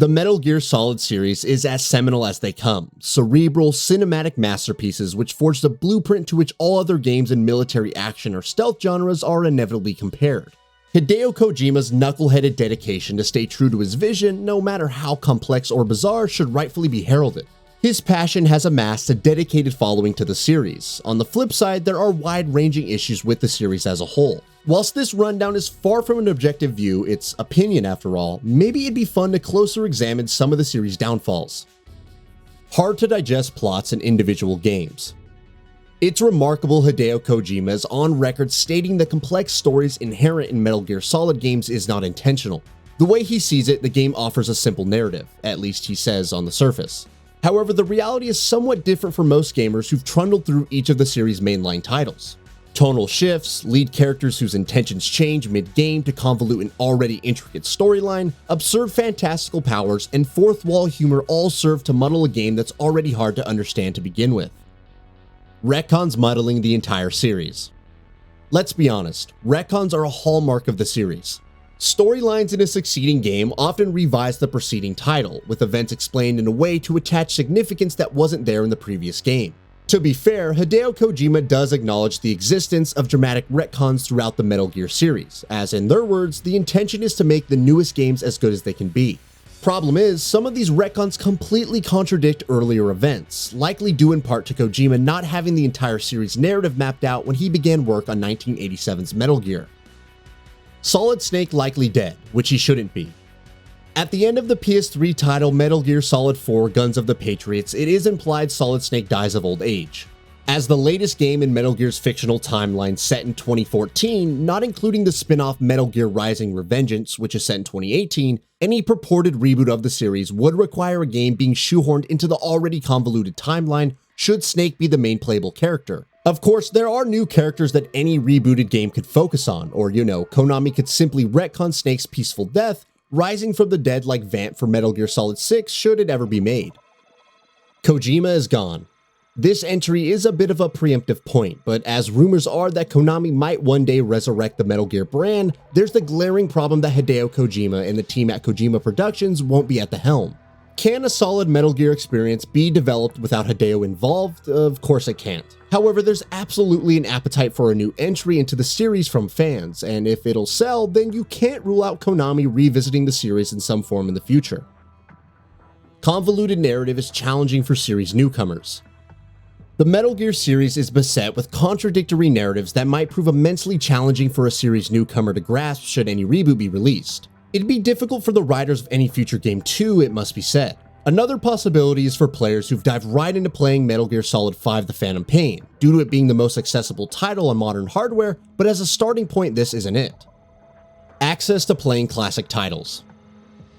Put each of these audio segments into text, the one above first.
The Metal Gear Solid series is as seminal as they come, cerebral, cinematic masterpieces which forged a blueprint to which all other games in military action or stealth genres are inevitably compared. Hideo Kojima's knuckleheaded dedication to stay true to his vision, no matter how complex or bizarre, should rightfully be heralded. His passion has amassed a dedicated following to the series. On the flip side, there are wide-ranging issues with the series as a whole. Whilst this rundown is far from an objective view, it's opinion after all, maybe it'd be fun to closer examine some of the series' downfalls. Hard to digest plots in individual games. It's remarkable Hideo Kojima is on record stating the complex stories inherent in Metal Gear Solid games is not intentional. The way he sees it, the game offers a simple narrative, at least he says on the surface. However, the reality is somewhat different for most gamers who've trundled through each of the series' mainline titles. Tonal shifts, lead characters whose intentions change mid-game to convolute an already intricate storyline, absurd fantastical powers, and fourth wall humor all serve to muddle a game that's already hard to understand to begin with. Retcons muddling the entire series. Let's be honest, retcons are a hallmark of the series. Storylines in a succeeding game often revise the preceding title, with events explained in a way to attach significance that wasn't there in the previous game. To be fair, Hideo Kojima does acknowledge the existence of dramatic retcons throughout the Metal Gear series, as in their words, the intention is to make the newest games as good as they can be. Problem is, some of these retcons completely contradict earlier events, likely due in part to Kojima not having the entire series narrative mapped out when he began work on 1987's Metal Gear. Solid Snake likely dead, which he shouldn't be. At the end of the PS3 title Metal Gear Solid 4 Guns of the Patriots, it is implied Solid Snake dies of old age. As the latest game in Metal Gear's fictional timeline set in 2014, not including the spin-off Metal Gear Rising: Revengeance, which is set in 2018, any purported reboot of the series would require a game being shoehorned into the already convoluted timeline should Snake be the main playable character. Of course, there are new characters that any rebooted game could focus on, or Konami could simply retcon Snake's peaceful death, rising from the dead like Vant for Metal Gear Solid 6 should it ever be made. Kojima is gone. This entry is a bit of a preemptive point, but as rumors are that Konami might one day resurrect the Metal Gear brand, there's the glaring problem that Hideo Kojima and the team at Kojima Productions won't be at the helm. Can a solid Metal Gear experience be developed without Hideo involved? Of course it can't. However, there's absolutely an appetite for a new entry into the series from fans, and if it'll sell, then you can't rule out Konami revisiting the series in some form in the future. Convoluted narrative is challenging for series newcomers. The Metal Gear series is beset with contradictory narratives that might prove immensely challenging for a series newcomer to grasp should any reboot be released. It'd be difficult for the writers of any future game too, it must be said. Another possibility is for players who've dived right into playing Metal Gear Solid 5 The Phantom Pain, due to it being the most accessible title on modern hardware, but as a starting point this isn't it. Access to playing classic titles.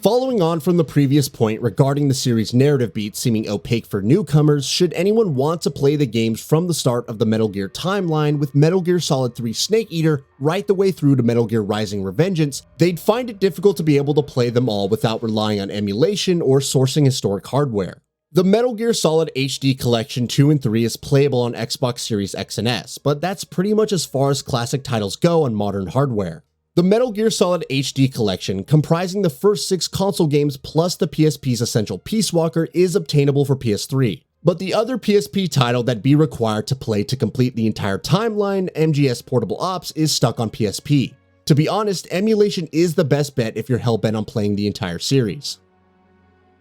Following on from the previous point regarding the series' narrative beats seeming opaque for newcomers, should anyone want to play the games from the start of the Metal Gear timeline with Metal Gear Solid 3 Snake Eater right the way through to Metal Gear Rising: Revengeance, they'd find it difficult to be able to play them all without relying on emulation or sourcing historic hardware. The Metal Gear Solid HD Collection 2 and 3 is playable on Xbox Series X and S, but that's pretty much as far as classic titles go on modern hardware. The Metal Gear Solid HD Collection, comprising the first 6 console games plus the PSP's essential Peace Walker, is obtainable for PS3. But the other PSP title that'd be required to play to complete the entire timeline, MGS Portable Ops, is stuck on PSP. To be honest, emulation is the best bet if you're hellbent on playing the entire series.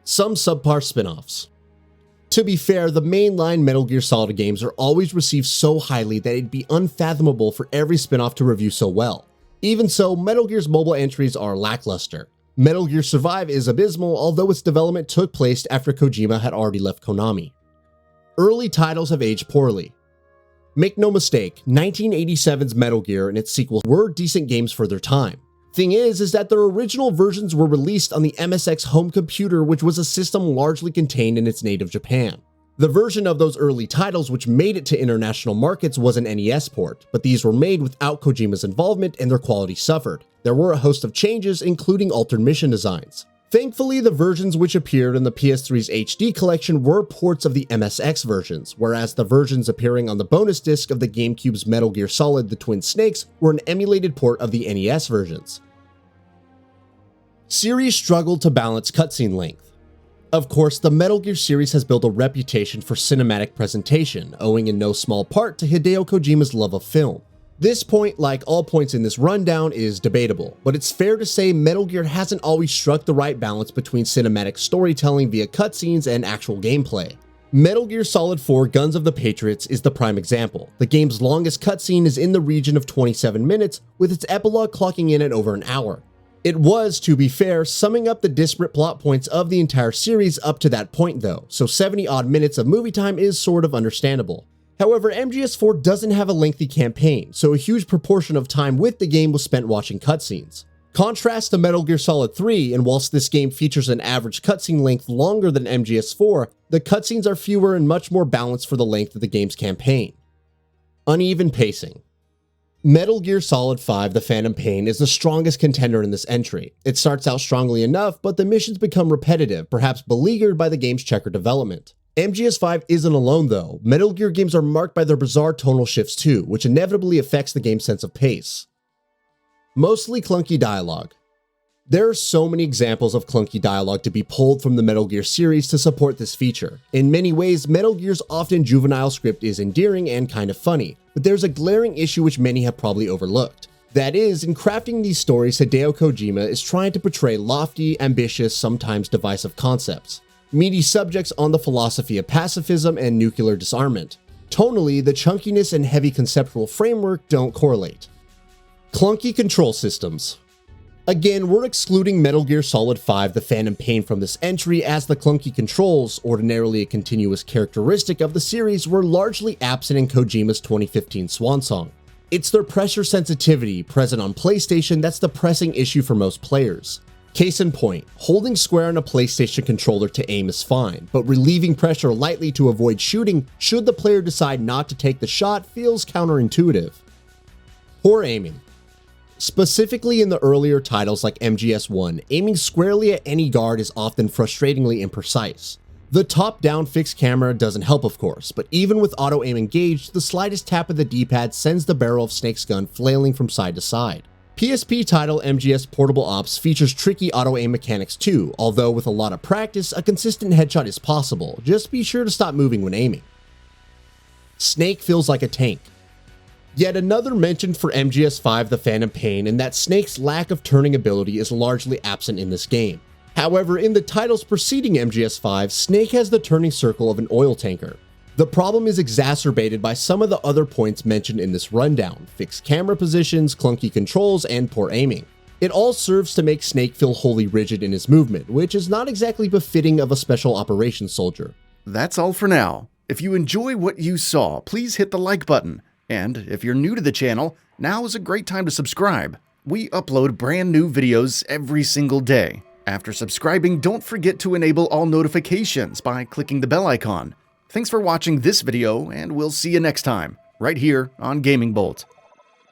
Some subpar spin-offs. To be fair, the mainline Metal Gear Solid games are always received so highly that it'd be unfathomable for every spin-off to review so well. Even so, Metal Gear's mobile entries are lackluster. Metal Gear Survive is abysmal, although its development took place after Kojima had already left Konami. Early titles have aged poorly. Make no mistake, 1987's Metal Gear and its sequels were decent games for their time. Thing is that their original versions were released on the MSX home computer, which was a system largely contained in its native Japan. The version of those early titles which made it to international markets was an NES port, but these were made without Kojima's involvement and their quality suffered. There were a host of changes, including altered mission designs. Thankfully, the versions which appeared in the PS3's HD collection were ports of the MSX versions, whereas the versions appearing on the bonus disc of the GameCube's Metal Gear Solid: The Twin Snakes were an emulated port of the NES versions. Series struggled to balance cutscene length. Of course, the Metal Gear series has built a reputation for cinematic presentation, owing in no small part to Hideo Kojima's love of film. This point, like all points in this rundown, is debatable, but it's fair to say Metal Gear hasn't always struck the right balance between cinematic storytelling via cutscenes and actual gameplay. Metal Gear Solid 4 Guns of the Patriots is the prime example. The game's longest cutscene is in the region of 27 minutes, with its epilogue clocking in at over an hour. It was, to be fair, summing up the disparate plot points of the entire series up to that point though, so 70 odd minutes of movie time is sort of understandable. However, MGS4 doesn't have a lengthy campaign, so a huge proportion of time with the game was spent watching cutscenes. Contrast to Metal Gear Solid 3, and whilst this game features an average cutscene length longer than MGS4, the cutscenes are fewer and much more balanced for the length of the game's campaign. Uneven pacing. Metal Gear Solid 5 The Phantom Pain is the strongest contender in this entry. It starts out strongly enough, but the missions become repetitive, perhaps beleaguered by the game's checkered development. MGS5 isn't alone though. Metal Gear games are marked by their bizarre tonal shifts too, which inevitably affects the game's sense of pace. Mostly clunky dialogue. There are so many examples of clunky dialogue to be pulled from the Metal Gear series to support this feature. In many ways, Metal Gear's often juvenile script is endearing and kind of funny, but there's a glaring issue which many have probably overlooked. That is, in crafting these stories, Hideo Kojima is trying to portray lofty, ambitious, sometimes divisive concepts. Meaty subjects on the philosophy of pacifism and nuclear disarmament. Tonally, the chunkiness and heavy conceptual framework don't correlate. Clunky control systems. Again, we're excluding Metal Gear Solid 5 The Phantom Pain from this entry, as the clunky controls, ordinarily a continuous characteristic of the series, were largely absent in Kojima's 2015 swansong. It's their pressure sensitivity present on PlayStation that's the pressing issue for most players. Case in point, holding square on a PlayStation controller to aim is fine, but relieving pressure lightly to avoid shooting should the player decide not to take the shot feels counterintuitive. Poor aiming. Specifically in the earlier titles like MGS1, aiming squarely at any guard is often frustratingly imprecise. The top-down fixed camera doesn't help of course, but even with auto-aim engaged, the slightest tap of the D-pad sends the barrel of Snake's gun flailing from side to side. PSP title MGS Portable Ops features tricky auto-aim mechanics too, although with a lot of practice, a consistent headshot is possible, just be sure to stop moving when aiming. Snake feels like a tank. Yet another mention for MGS5 The Phantom Pain, in that Snake's lack of turning ability is largely absent in this game. However, in the titles preceding MGS5, Snake has the turning circle of an oil tanker. The problem is exacerbated by some of the other points mentioned in this rundown: fixed camera positions, clunky controls, and poor aiming. It all serves to make Snake feel wholly rigid in his movement, which is not exactly befitting of a special operations soldier. That's all for now. If you enjoy what you saw, please hit the like button. And if you're new to the channel, now is a great time to subscribe. We upload brand new videos every single day. After subscribing, don't forget to enable all notifications by clicking the bell icon. Thanks for watching this video, and we'll see you next time, right here on GamingBolt.